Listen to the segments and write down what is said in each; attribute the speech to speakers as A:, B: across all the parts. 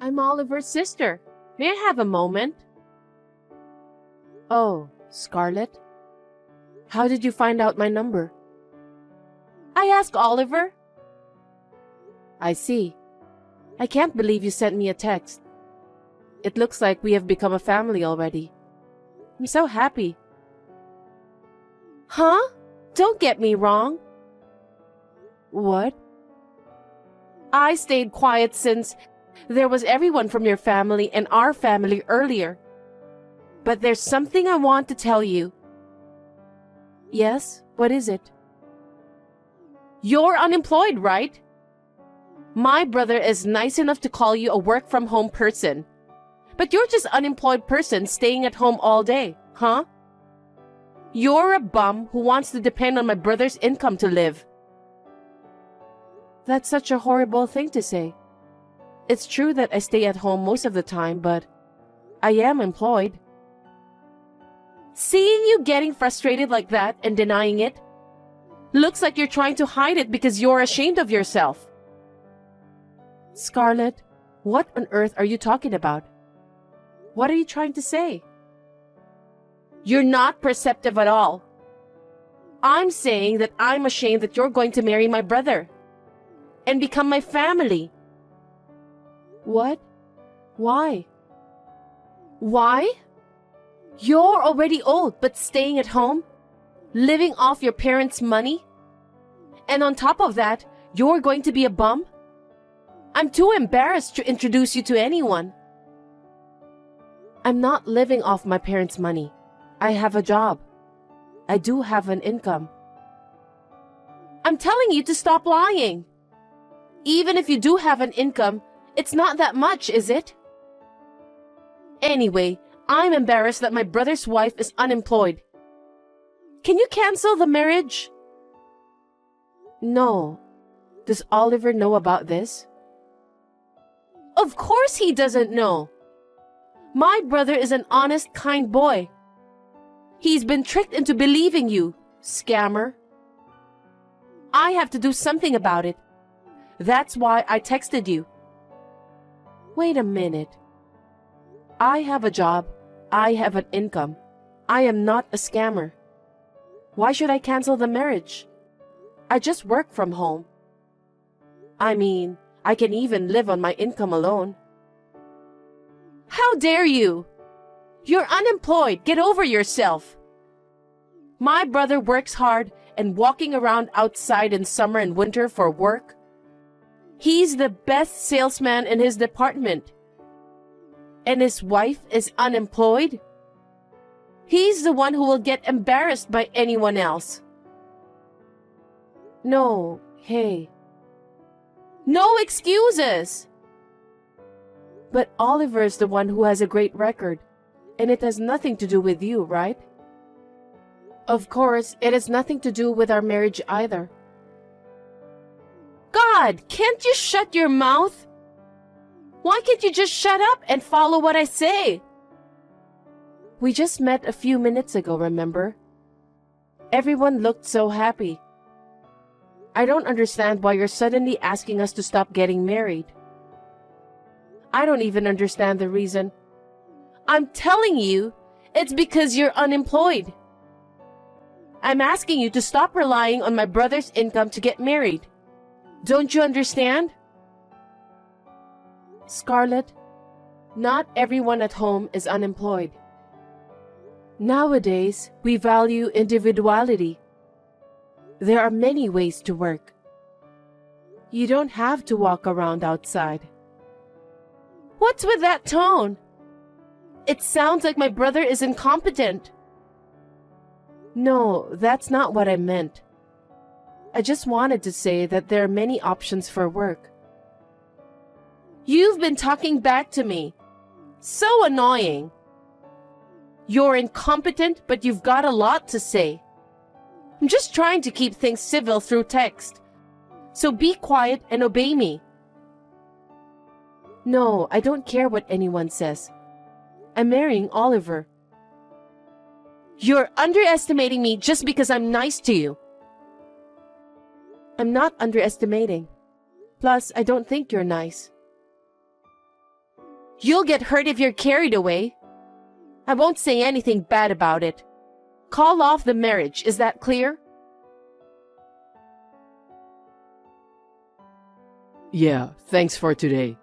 A: I'm Oliver's sister. May I have a moment? Oh, Scarlett? How did you find out my number? I asked Oliver. I see. I can't believe you sent me a text. It looks like we have become a family already. I'm so happy. Huh? Don't get me wrong. What? I stayed quiet since there was everyone from your family and our family earlier. But there's something I want to tell you. Yes? What is it? You're unemployed, right? My brother is nice enough to call you a work-from-home person. But you're just an unemployed person staying at home all day, huh? You're a bum who wants to depend on my brother's income to live. That's such a horrible thing to say. It's true that I stay at home most of the time, but I am employed. Seeing you getting frustrated like that and denying it, looks like you're trying to hide it because you're ashamed of yourself. Scarlett, what on earth are you talking about? What are you trying to say? You're not perceptive at all. I'm saying that I'm ashamed that you're going to marry my brother and become my family. What? Why? Why? You're already old but staying at home, living off your parents' money, and on top of that, you're going to be a bum? I'm too embarrassed to introduce you to anyone. I'm not living off my parents' money. I have a job. I do have an income. I'm telling you to stop lying. Even if you do have an income, it's not that much, is it? Anyway, I'm embarrassed that my brother's wife is unemployed. Can you cancel the marriage? No. Does Oliver know about this? Of course he doesn't know. My brother is an honest, kind boy. He's been tricked into believing you, scammer. I have to do something about it. That's why I texted you. Wait a minute. I have a job. I have an income. I am not a scammer. Why should I cancel the marriage? I just work from home. I mean, I can even live on my income alone. How dare you? You're unemployed. Get over yourself. My brother works hard and walking around outside in summer and winter for work. He's the best salesman in his department. And his wife is unemployed? He's the one who will get embarrassed by anyone else. No, hey. No excuses! But Oliver's the one who has a great record, and it has nothing to do with you, right? Of course, it has nothing to do with our marriage either. God, can't you shut your mouth? Why can't you just shut up and follow what I say? We just met a few minutes ago, remember? Everyone looked so happy. I don't understand why you're suddenly asking us to stop getting married. I don't even understand the reason. I'm telling you, it's because you're unemployed. I'm asking you to stop relying on my brother's income to get married. Don't you understand? Scarlett, not everyone at home is unemployed. Nowadays, we value individuality. There are many ways to work. You don't have to walk around outside. What's with that tone? It sounds like my brother is incompetent. No, that's not what I meant. I just wanted to say that there are many options for work. You've been talking back to me. So annoying. You're incompetent, but you've got a lot to say. I'm just trying to keep things civil through text. So be quiet and obey me. No, I don't care what anyone says. I'm marrying Oliver. You're underestimating me just because I'm nice to you. I'm not underestimating. Plus, I don't think you're nice. You'll get hurt if you're carried away. I won't say anything bad about it. Call off the marriage, is that clear?
B: Yeah, thanks for today.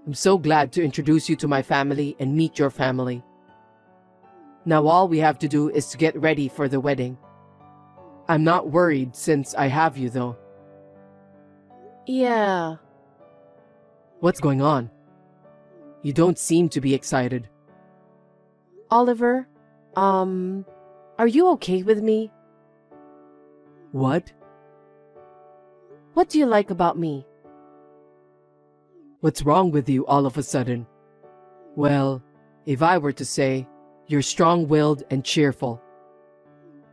B: I'm so glad to introduce you to my family and meet your family. Now all we have to do is to get ready for the wedding. I'm not worried since I have you though.
A: Yeah.
B: What's going on? You don't seem to be excited.
A: Oliver, are you okay with me?
B: What?
A: What do you like about me?
B: What's wrong with you all of a sudden? Well, if I were to say, you're strong-willed and cheerful.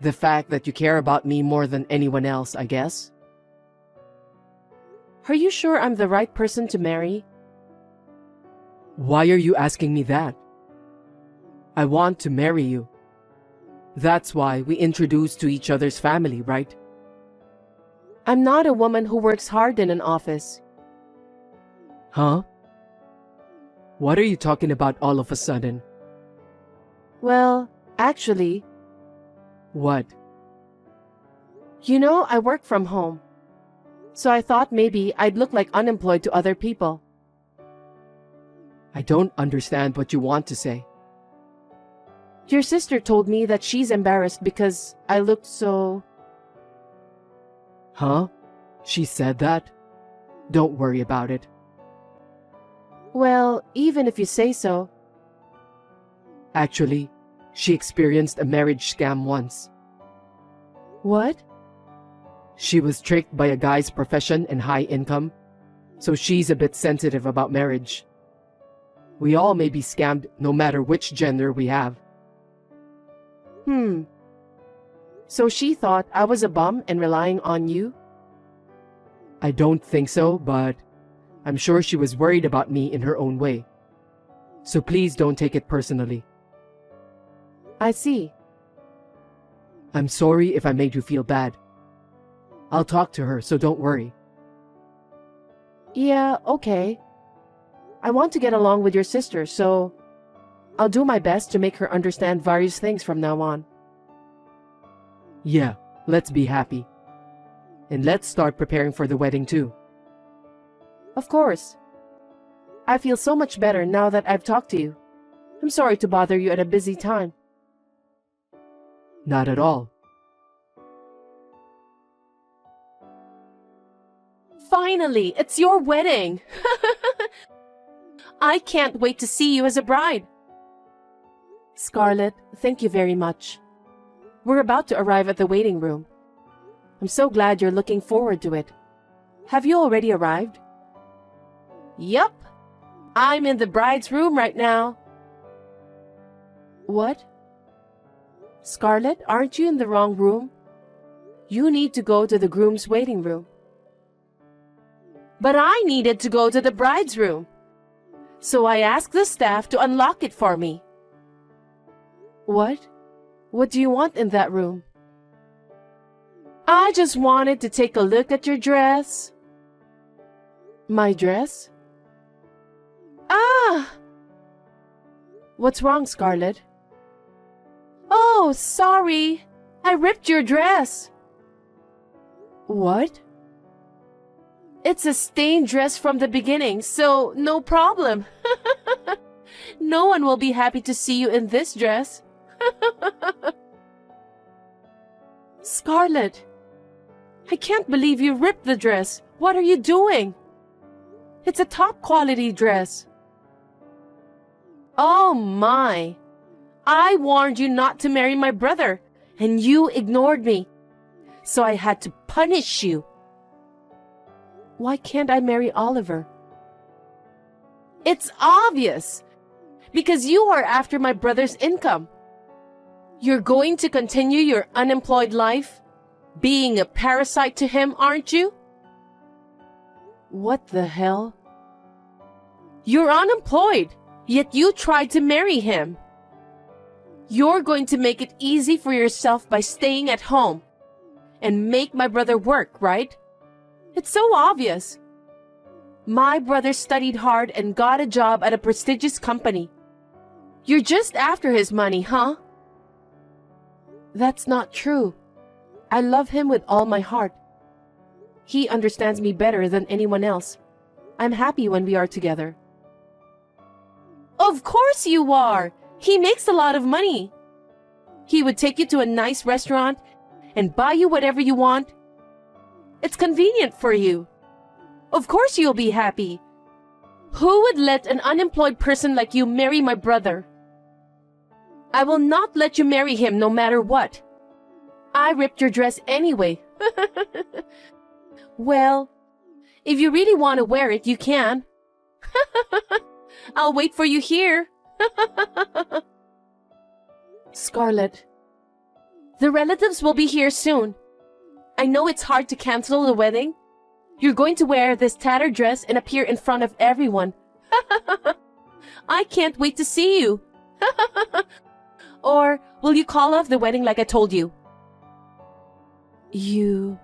B: The fact that you care about me more than anyone else, I guess.
A: Are you sure I'm the right person to marry?
B: Why are you asking me that? I want to marry you. That's why we introduced to each other's family, right?
A: I'm not a woman who works hard in an office.
B: Huh? What are you talking about all of a sudden?
A: Well, actually,
B: What?
A: I work from home. So I thought maybe I'd look like unemployed to other people.
B: I don't understand what you want to say.
A: Your sister told me that she's embarrassed because I looked so...
B: Huh? She said that? Don't worry about it.
A: Well, even if you say so.
B: Actually, she experienced a marriage scam once.
A: What?
B: She was tricked by a guy's profession and high income, so she's a bit sensitive about marriage. We all may be scammed no matter which gender we have.
A: So she thought I was a bum and relying on you?
B: I don't think so, but I'm sure she was worried about me in her own way. So please don't take it personally.
A: I see.
B: I'm sorry if I made you feel bad. I'll talk to her, so don't worry.
A: Yeah, okay. I want to get along with your sister, so I'll do my best to make her understand various things from now on.
B: Yeah, let's be happy. And let's start preparing for the wedding too.
A: Of course. I feel so much better now that I've talked to you. I'm sorry to bother you at a busy time.
B: Not at all.
A: Finally, it's your wedding! I can't wait to see you as a bride. Scarlett, thank you very much. We're about to arrive at the waiting room. I'm so glad you're looking forward to it. Have you already arrived? Yup. I'm in the bride's room right now. What? Scarlett, aren't you in the wrong room? You need to go to the groom's waiting room. But I needed to go to the bride's room. So I asked the staff to unlock it for me. What? What do you want in that room? I just wanted to take a look at your dress. My dress? Ah! What's wrong, Scarlett? Oh, sorry. I ripped your dress. What? It's a stained dress from the beginning, so no problem. No one will be happy to see you in this dress. Scarlett, I can't believe you ripped the dress. What are you doing? It's a top quality dress. Oh my. I warned you not to marry my brother, and you ignored me. So I had to punish you. Why can't I marry Oliver? It's obvious. Because you are after my brother's income. You're going to continue your unemployed life, being a parasite to him, aren't you? What the hell? You're unemployed, yet you tried to marry him. You're going to make it easy for yourself by staying at home and make my brother work, right? It's so obvious. My brother studied hard and got a job at a prestigious company. You're just after his money, huh? That's not true. I love him with all my heart. He understands me better than anyone else. I'm happy when we are together. Of course you are! He makes a lot of money. He would take you to a nice restaurant and buy you whatever you want. It's convenient for you. Of course you'll be happy. Who would let an unemployed person like you marry my brother? I will not let you marry him no matter what. I ripped your dress anyway. Well, if you really want to wear it, you can. I'll wait for you here. Scarlett, the relatives will be here soon. I know it's hard to cancel the wedding. You're going to wear this tattered dress and appear in front of everyone. I can't wait to see you. Or will you call off the wedding like I told you? You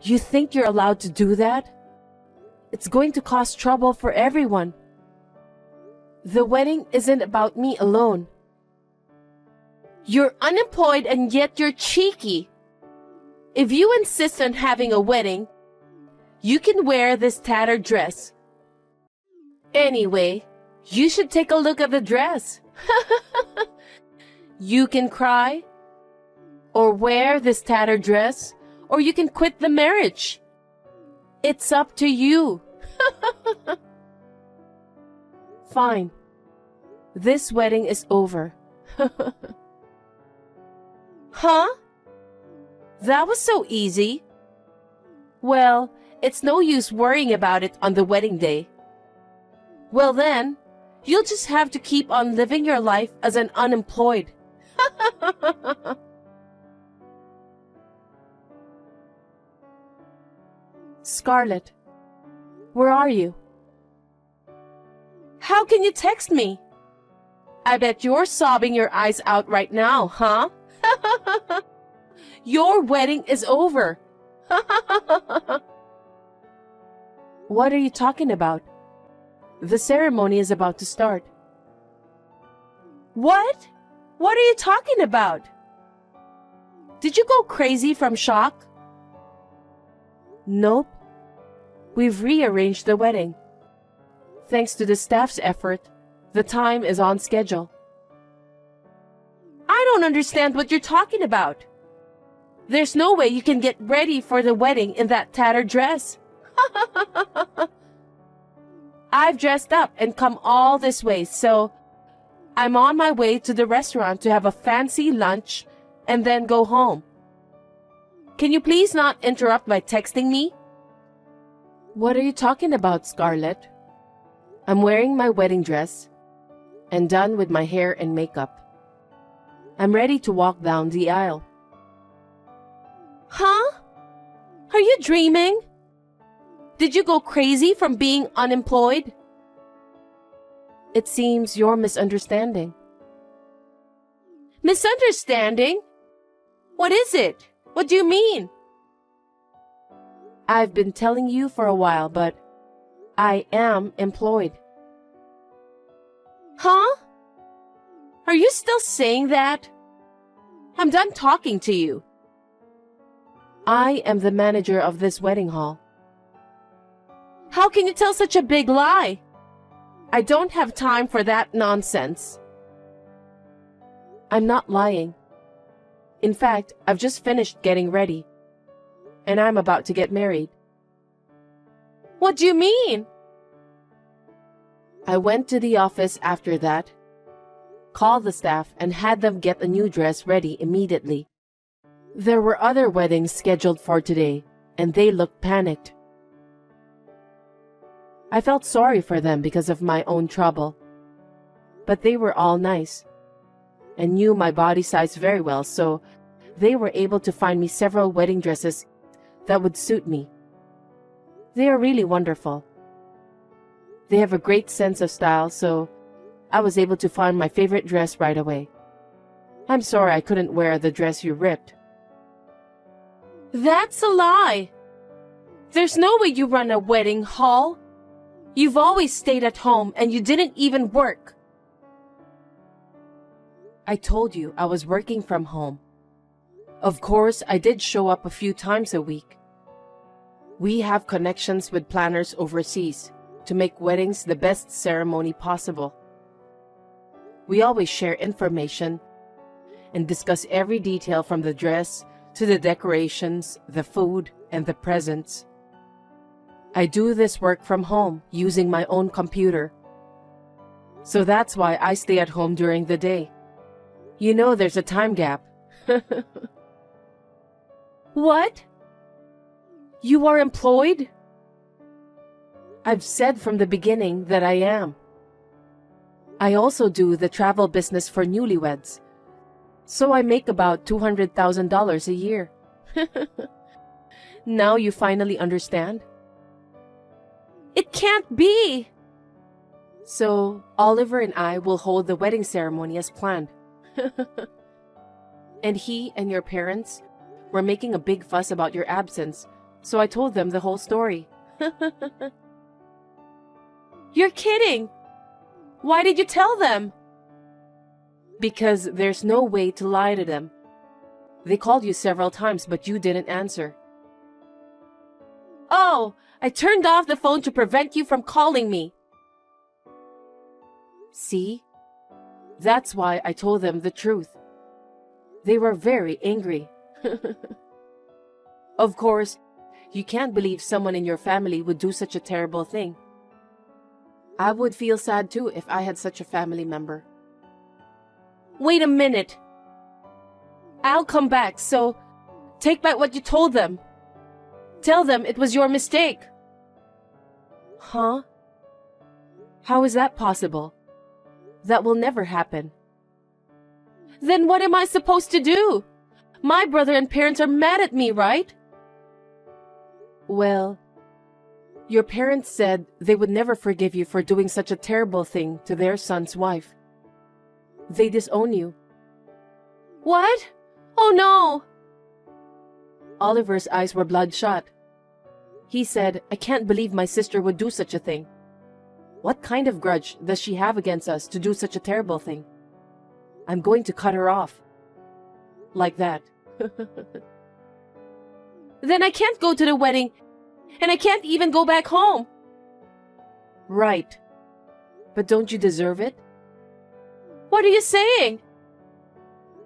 A: think you're allowed to do that? It's going to cause trouble for everyone. The wedding isn't about me alone. You're unemployed and yet you're cheeky. If you insist on having a wedding, you can wear this tattered dress. Anyway, you should take a look at the dress. You can cry, or wear this tattered dress, or you can quit the marriage. It's up to you. Fine. This wedding is over. Huh? That was so easy. Well, it's no use worrying about it on the wedding day. Well then, you'll just have to keep on living your life as an unemployed. Scarlett, where are you? How can you text me? I bet you're sobbing your eyes out right now, huh? Your wedding is over. What are you talking about? The ceremony is about to start. What? What are you talking about? Did you go crazy from shock? Nope. We've rearranged the wedding. Thanks to the staff's effort, the time is on schedule. I don't understand what you're talking about. There's no way you can get ready for the wedding in that tattered dress. I've dressed up and come all this way, so I'm on my way to the restaurant to have a fancy lunch and then go home. Can you please not interrupt by texting me? What are you talking about, Scarlett? I'm wearing my wedding dress and done with my hair and makeup. I'm ready to walk down the aisle. Huh? Are you dreaming? Did you go crazy from being unemployed? It seems you're misunderstanding. Misunderstanding? What is it? What do you mean? I've been telling you for a while, but I am employed. Huh? Are you still saying that? I'm done talking to you. I am the manager of this wedding hall. How can you tell such a big lie? I don't have time for that nonsense. I'm not lying. In fact, I've just finished getting ready, and I'm about to get married. What do you mean? I went to the office after that, called the staff, and had them get a new dress ready immediately. There were other weddings scheduled for today, and they looked panicked. I felt sorry for them because of my own trouble, but they were all nice and knew my body size very well, so they were able to find me several wedding dresses that would suit me. They are really wonderful. They have a great sense of style, so I was able to find my favorite dress right away. I'm sorry I couldn't wear the dress you ripped. That's a lie. There's no way you run a wedding hall. You've always stayed at home and you didn't even work.
B: I told you I was working from home. Of course, I did show up a few times a week. We have connections with planners overseas to make weddings the best ceremony possible. We always share information and discuss every detail from the dress to the decorations, the food, and the presents. I do this work from home using my own computer. So that's why I stay at home during the day. You know there's a time gap.
A: What? You are employed?
B: I've said from the beginning that I am. I also do the travel business for newlyweds, so I make about $200,000 a year. Now you finally understand?
A: It can't be!
B: So, Oliver and I will hold the wedding ceremony as planned. And he and your parents were making a big fuss about your absence, so I told them the whole story.
A: You're kidding! Why did you tell them?
B: Because there's no way to lie to them. They called you several times, but you didn't answer.
A: Oh, I turned off the phone to prevent you from calling me.
B: See? That's why I told them the truth. They were very angry. Of course, you can't believe someone in your family would do such a terrible thing. I would feel sad too if I had such a family member.
A: Wait a minute. I'll come back, so take back what you told them. Tell them it was your mistake.
B: Huh? How is that possible? That will never happen.
A: Then what am I supposed to do? My brother and parents are mad at me, right?
B: Well, your parents said they would never forgive you for doing such a terrible thing to their son's wife. They disown you.
A: What? Oh no!
B: Oliver's eyes were bloodshot. He said, I can't believe my sister would do such a thing. What kind of grudge does she have against us to do such a terrible thing? I'm going to cut her off. Like that.
A: Then I can't go to the wedding, and I can't even go back home.
B: Right. But don't you deserve it?
A: What are you saying?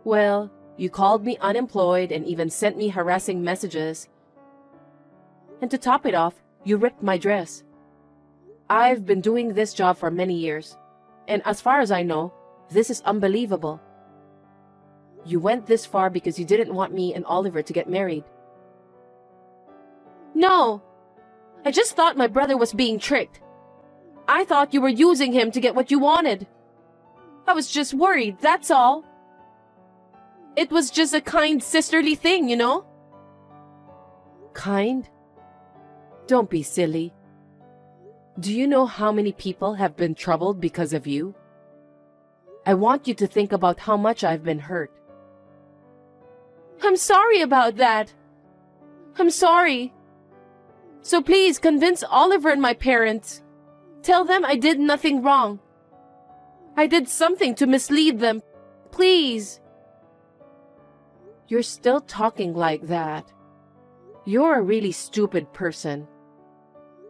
B: Well, you called me unemployed and even sent me harassing messages. And to top it off, you ripped my dress. I've been doing this job for many years, and as far as I know, this is unbelievable. You went this far because you didn't want me and Oliver to get married.
A: No, I just thought my brother was being tricked. I thought you were using him to get what you wanted. I was just worried, that's all. It was just a kind sisterly thing, you know?
B: Kind? Don't be silly. Do you know how many people have been troubled because of you? I want you to think about how much I've been hurt.
A: I'm sorry about that. I'm sorry. So please convince Oliver and my parents. Tell them I did nothing wrong. I did something to mislead them. Please.
B: You're still talking like that. You're a really stupid person.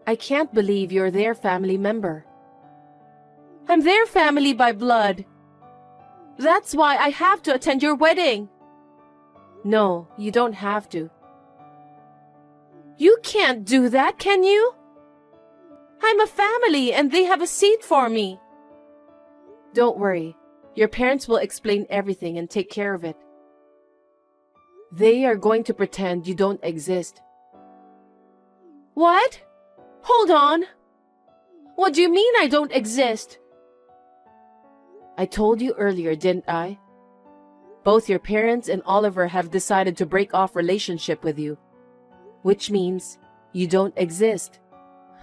B: I can't believe you're their family member.
A: I'm their family by blood. That's why I have to attend your wedding.
B: No, you don't have to.
A: You can't do that, can you? I'm a family and they have a seat for me.
B: Don't worry. Your parents will explain everything and take care of it. They are going to pretend you don't exist.
A: What? Hold on. What do you mean I don't exist?
B: I told you earlier, didn't I? Both your parents and Oliver have decided to break off relationship with you, which means you don't exist.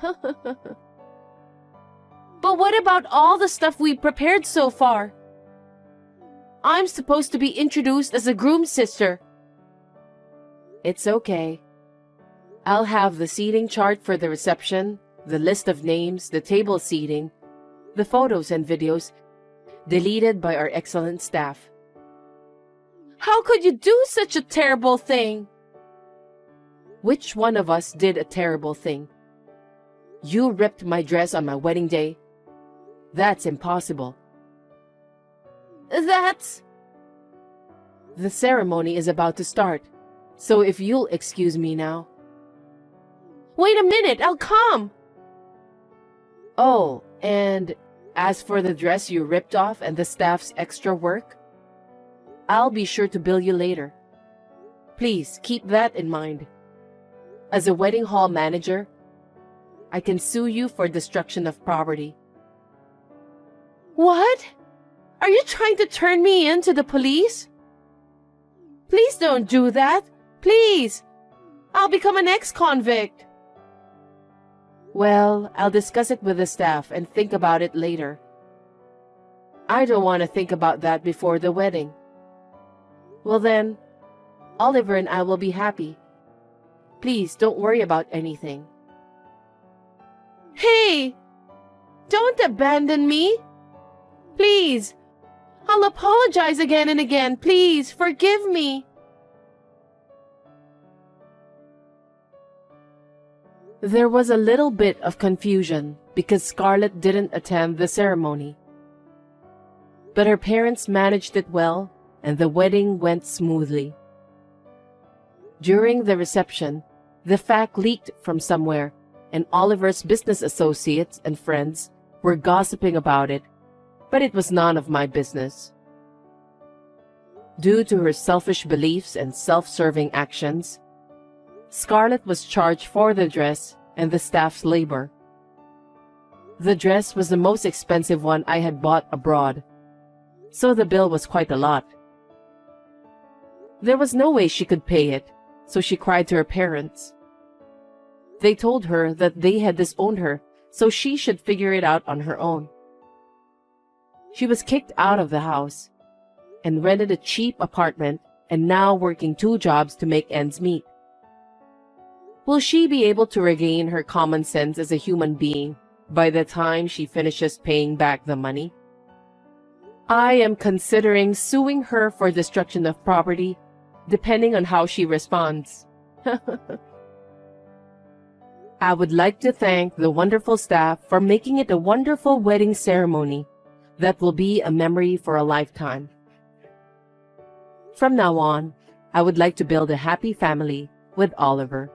A: But what about all the stuff we prepared so far? I'm supposed to be introduced as a groom's sister.
B: It's okay. I'll have the seating chart for the reception,
A: the list of names, the table seating, the photos and videos deleted by our excellent staff. How could you do such a terrible thing? Which one of us did a terrible thing? You ripped my dress on my wedding day? That's impossible. That's... The ceremony is about to start, so if you'll excuse me now. Wait a minute, I'll come! Oh, and as for the dress you ripped off and the staff's extra work, I'll be sure to bill you later. Please keep that in mind. As a wedding hall manager, I can sue you for destruction of property. What? Are you trying to turn me in to the police? Please don't do that. Please. I'll become an ex-convict. Well, I'll discuss it with the staff and think about it later. I don't want to think about that before the wedding. Well then, Oliver and I will be happy. Please don't worry about anything. Hey! Don't abandon me! Please! I'll apologize again and again. Please, forgive me. There was a little bit of confusion because Scarlett didn't attend the ceremony. But her parents managed it well, and the wedding went smoothly. During the reception, the fact leaked from somewhere, and Oliver's business associates and friends were gossiping about it, but it was none of my business. Due to her selfish beliefs and self-serving actions, Scarlett was charged for the dress and the staff's labor. The dress was the most expensive one I had bought abroad, so the bill was quite a lot. There was no way she could pay it, so she cried to her parents. They told her that they had disowned her, so she should figure it out on her own. She was kicked out of the house and rented a cheap apartment and now working 2 jobs to make ends meet. Will she be able to regain her common sense as a human being by the time she finishes paying back the money? I am considering suing her for destruction of property, depending on how she responds. I would like to thank the wonderful staff for making it a wonderful wedding ceremony that will be a memory for a lifetime. From now on, I would like to build a happy family with Oliver.